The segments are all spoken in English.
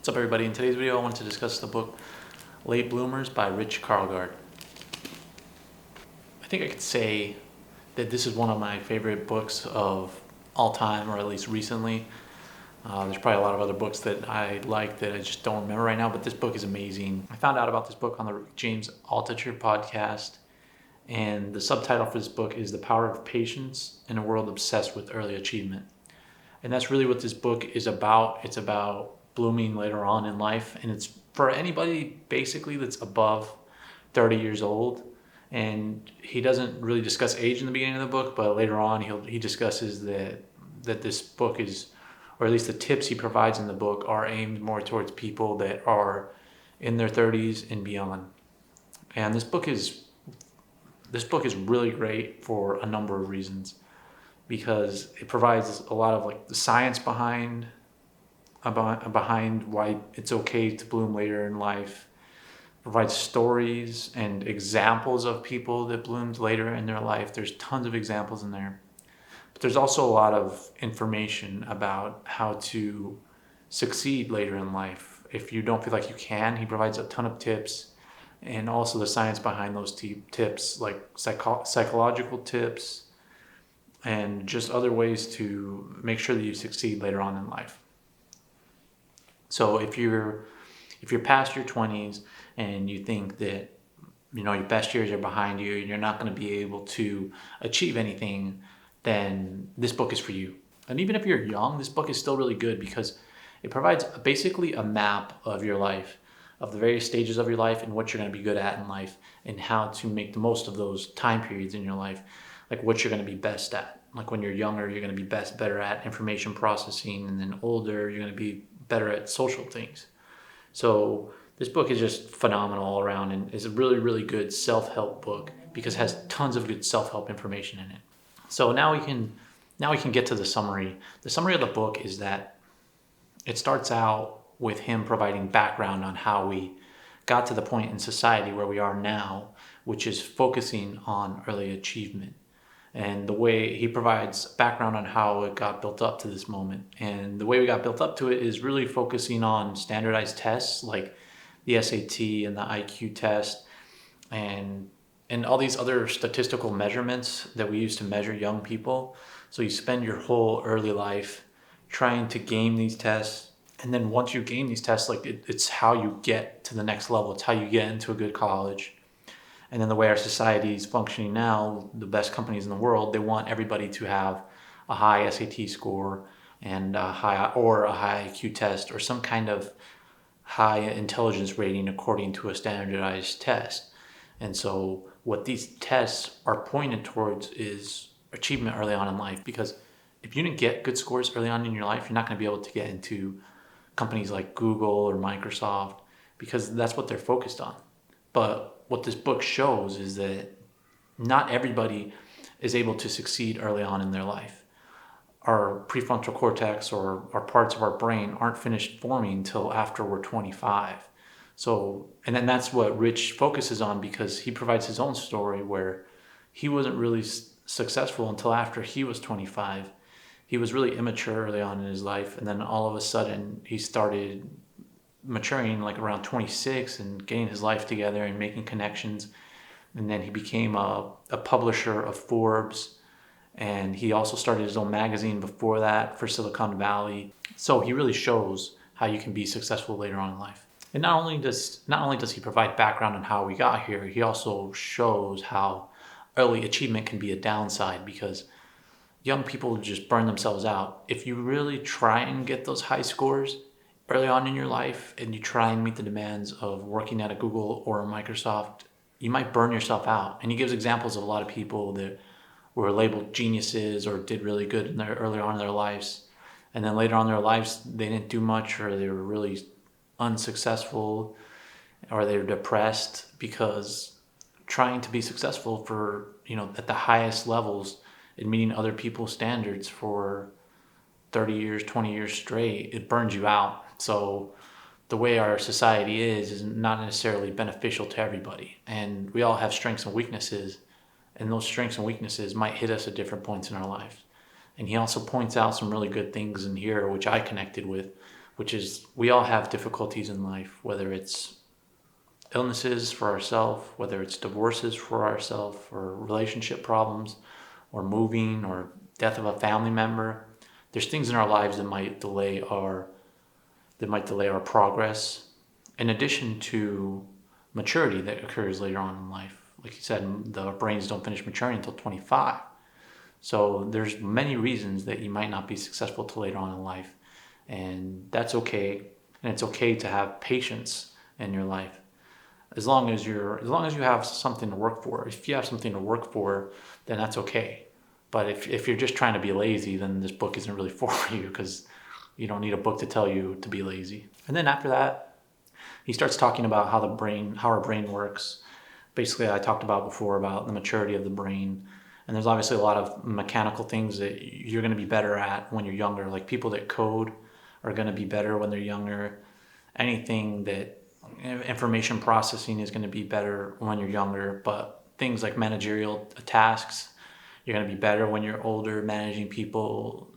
What's up, everybody? In today's video I want to discuss the book Late Bloomers by Rich Karlgaard. I think I could say that this is one of my favorite books of all time, or at least recently. There's probably a lot of other books that I like that I just don't remember right now, but this book is amazing. I found out about this book on the James Altucher podcast, and the subtitle for this book is The Power of Patience in a World Obsessed with Early Achievement. And that's really what this book is about. It's about blooming later on in life, and it's for anybody basically that's above 30 years old. And he doesn't really discuss age in the beginning of the book, but later on he discusses that this book is, or at least the tips he provides in the book, are aimed more towards people that are in their 30s and beyond. And this book is really great for a number of reasons, because it provides a lot of like the science behind why it's okay to bloom later in life. Provides stories and examples of people that bloomed later in their life. There's tons of examples in there. But there's also a lot of information about how to succeed later in life. If you don't feel like you can, he provides a ton of tips, and also the science behind those tips, like psychological tips and just other ways to make sure that you succeed later on in life. So if you're past your 20s and you think that your best years are behind you and you're not going to be able to achieve anything, then this book is for you. And even if you're young, this book is still really good because it provides basically a map of your life, of the various stages of your life and what you're going to be good at in life and how to make the most of those time periods in your life, like what you're going to be best at. Like when you're younger, you're going to be better at information processing, and then older, you're going to be better at social things. So this book is just phenomenal all around and is a really, really good self-help book because it has tons of good self-help information in it. So now we can get to the summary. The summary of the book is that it starts out with him providing background on how we got to the point in society where we are now, which is focusing on early achievement. And the way he provides background on how it got built up to this moment. And the way we got built up to it is really focusing on standardized tests like the SAT and the IQ test and all these other statistical measurements that we use to measure young people. So you spend your whole early life trying to game these tests. And then once you game these tests, it's how you get to the next level. It's how you get into a good college. And then the way our society is functioning now, the best companies in the world, they want everybody to have a high SAT score and a high IQ test or some kind of high intelligence rating according to a standardized test. And so what these tests are pointed towards is achievement early on in life, because if you didn't get good scores early on in your life, you're not going to be able to get into companies like Google or Microsoft, because that's what they're focused on. But what this book shows is that not everybody is able to succeed early on in their life. Our prefrontal cortex or our parts of our brain aren't finished forming until after we're 25. So, and then that's what Rich focuses on, because he provides his own story where he wasn't really successful until after he was 25. He was really immature early on in his life, and then all of a sudden he started maturing like around 26 and getting his life together and making connections. And then he became a publisher of Forbes, and he also started his own magazine before that for Silicon Valley. So he really shows how you can be successful later on in life. And not only does he provide background on how we got here, he also shows how early achievement can be a downside, because young people just burn themselves out. If you really try and get those high scores early on in your life and you try and meet the demands of working at a Google or a Microsoft, you might burn yourself out. And he gives examples of a lot of people that were labeled geniuses or did really good early on in their lives. And then later on in their lives, they didn't do much, or they were really unsuccessful, or they were depressed, because trying to be successful for, at the highest levels and meeting other people's standards for 30 years, 20 years straight, it burns you out. So the way our society is not necessarily beneficial to everybody. And we all have strengths and weaknesses, and those strengths and weaknesses might hit us at different points in our life. And he also points out some really good things in here, which I connected with, which is we all have difficulties in life, whether it's illnesses for ourselves, whether it's divorces for ourselves, or relationship problems, or moving, or death of a family member. There's things in our lives that might delay our progress, in addition to maturity that occurs later on in life. Like you said, the brains don't finish maturing until 25. So there's many reasons that you might not be successful till later on in life, and that's okay. And it's okay to have patience in your life, as long as you have something to work for. If you have something to work for, then that's okay. But if you're just trying to be lazy, then this book isn't really for you, because you don't need a book to tell you to be lazy. And then after that, he starts talking about how our brain works. Basically, I talked about before about the maturity of the brain. And there's obviously a lot of mechanical things that you're going to be better at when you're younger. Like people that code are going to be better when they're younger. Anything that information processing is going to be better when you're younger. But things like managerial tasks, you're going to be better when you're older. Managing people,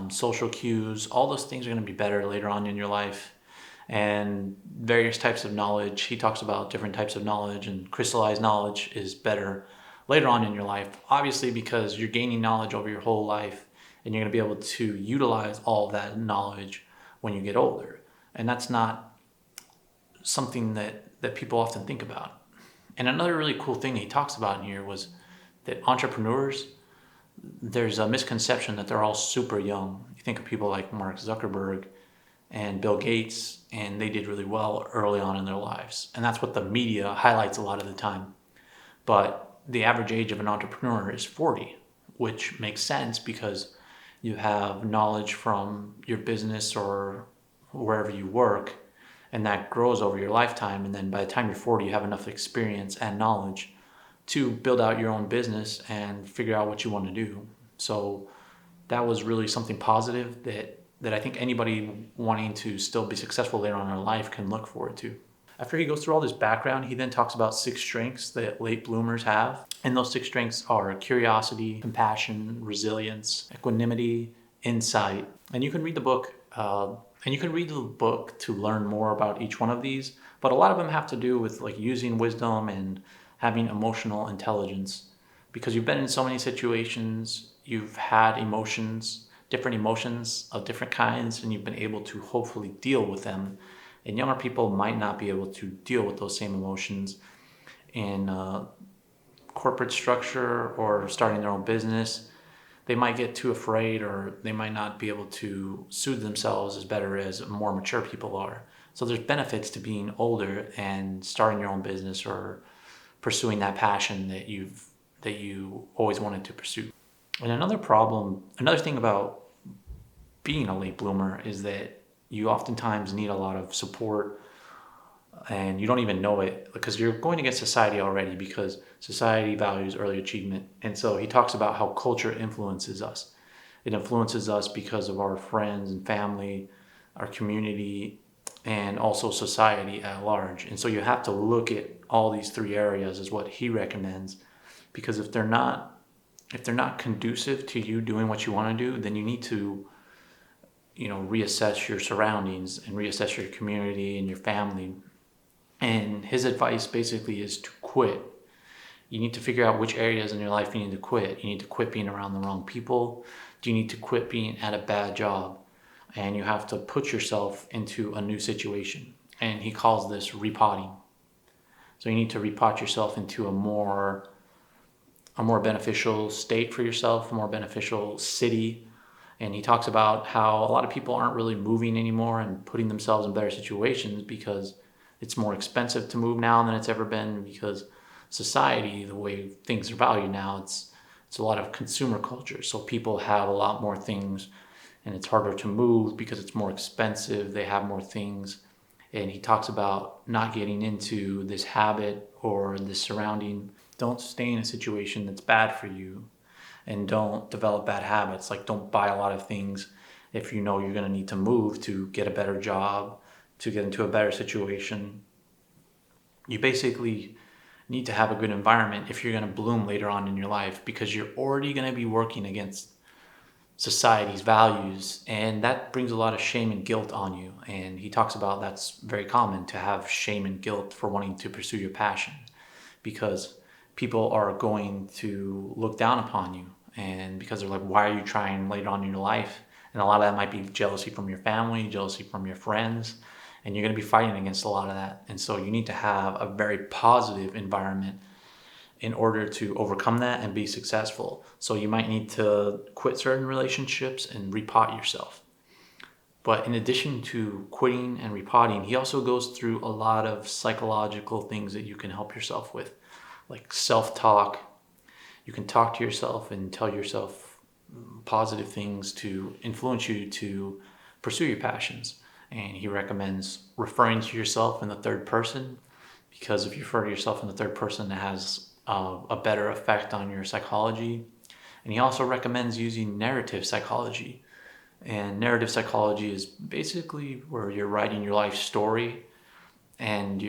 social cues, all those things are going to be better later on in your life. And various types of knowledge. He talks about different types of knowledge, and crystallized knowledge is better later on in your life, obviously, because you're gaining knowledge over your whole life, and you're going to be able to utilize all of that knowledge when you get older. And that's not something that people often think about. And another really cool thing he talks about in here was that entrepreneurs, there's a misconception that they're all super young. You think of people like Mark Zuckerberg and Bill Gates, and they did really well early on in their lives. And that's what the media highlights a lot of the time. But the average age of an entrepreneur is 40, which makes sense because you have knowledge from your business or wherever you work, and that grows over your lifetime. And then by the time you're 40, you have enough experience and knowledge to build out your own business and figure out what you want to do. So that was really something positive that I think anybody wanting to still be successful later on in their life can look forward to. After he goes through all this background, he then talks about 6 strengths that late bloomers have. And those 6 strengths are curiosity, compassion, resilience, equanimity, insight. And you can read the book to learn more about each one of these. But a lot of them have to do with like using wisdom and having emotional intelligence, because you've been in so many situations, you've had emotions, different emotions of different kinds, and you've been able to hopefully deal with them. And younger people might not be able to deal with those same emotions in corporate structure or starting their own business. They might get too afraid, or they might not be able to soothe themselves as better as more mature people are. So there's benefits to being older and starting your own business or pursuing that passion that you always wanted to pursue. And another thing about being a late bloomer is that you oftentimes need a lot of support, and you don't even know it because you're going against society already, because society values early achievement. And so he talks about how culture influences us. It influences us because of our friends and family, our community, and also society at large. And so you have to look at all these 3 areas is what he recommends, because if they're not conducive to you doing what you want to do, then you need to reassess your surroundings and reassess your community and your family. And his advice basically is to quit. You need to figure out which areas in your life you need to quit. You need to quit being around the wrong people. Do you need to quit being at a bad job? And you have to put yourself into a new situation. And he calls this repotting. So you need to repot yourself into a more beneficial state for yourself, a more beneficial city. And he talks about how a lot of people aren't really moving anymore and putting themselves in better situations because it's more expensive to move now than it's ever been, because society, the way things are valued now, it's a lot of consumer culture. So people have a lot more things, and it's harder to move because it's more expensive. They have more things. And he talks about not getting into this habit or this surrounding. Don't stay in a situation that's bad for you, and don't develop bad habits. Like, don't buy a lot of things if you know you're going to need to move to get a better job, to get into a better situation. You basically need to have a good environment if you're going to bloom later on in your life, because you're already going to be working against society's values, and that brings a lot of shame and guilt on you. And he talks about that's very common to have shame and guilt for wanting to pursue your passion, because people are going to look down upon you, and because they're like, why are you trying later on in your life? And a lot of that might be jealousy from your family, jealousy from your friends, and you're going to be fighting against a lot of that. And so you need to have a very positive environment in order to overcome that and be successful. So you might need to quit certain relationships and repot yourself. But in addition to quitting and repotting, he also goes through a lot of psychological things that you can help yourself with, like self-talk. You can talk to yourself and tell yourself positive things to influence you to pursue your passions. And he recommends referring to yourself in the third person, because if you refer to yourself in the third person, it has a better effect on your psychology. And he also recommends using narrative psychology. And narrative psychology is basically where you're writing your life story, and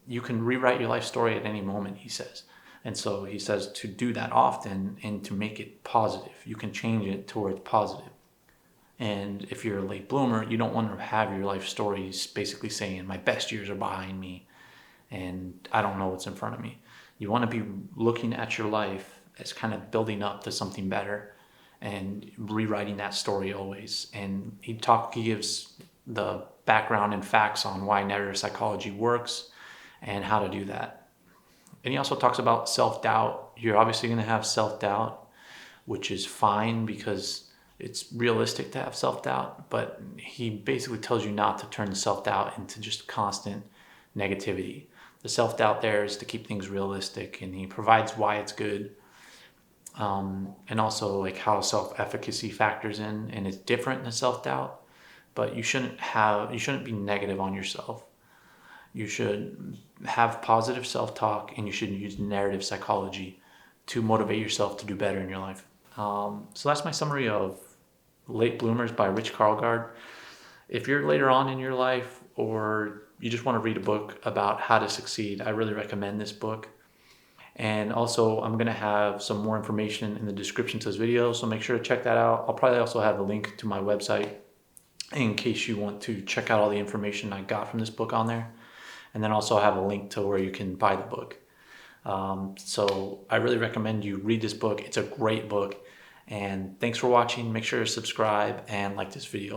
you can rewrite your life story at any moment, he says. And so he says to do that often and to make it positive. You can change it towards positive. And if you're a late bloomer, you don't want to have your life stories basically saying, my best years are behind me and I don't know what's in front of me. You want to be looking at your life as kind of building up to something better and rewriting that story always. And he gives the background and facts on why narrative psychology works and how to do that. And he also talks about self-doubt. You're obviously going to have self-doubt, which is fine because it's realistic to have self-doubt, but he basically tells you not to turn the self-doubt into just constant negativity. The self-doubt there is to keep things realistic, and he provides why it's good, and also like how self-efficacy factors in, and it's different than self-doubt, but you shouldn't be negative on yourself. You should have positive self-talk, and you should use narrative psychology to motivate yourself to do better in your life. So that's my summary of Late Bloomers by Rich Karlgaard. If you're later on in your life, or you just want to read a book about how to succeed, I really recommend this book. And also, I'm going to have some more information in the description to this video, so make sure to check that out. I'll probably also have a link to my website in case you want to check out all the information I got from this book on there. And then also have a link to where you can buy the book. So I really recommend you read this book. It's a great book. And thanks for watching. Make sure to subscribe and like this video.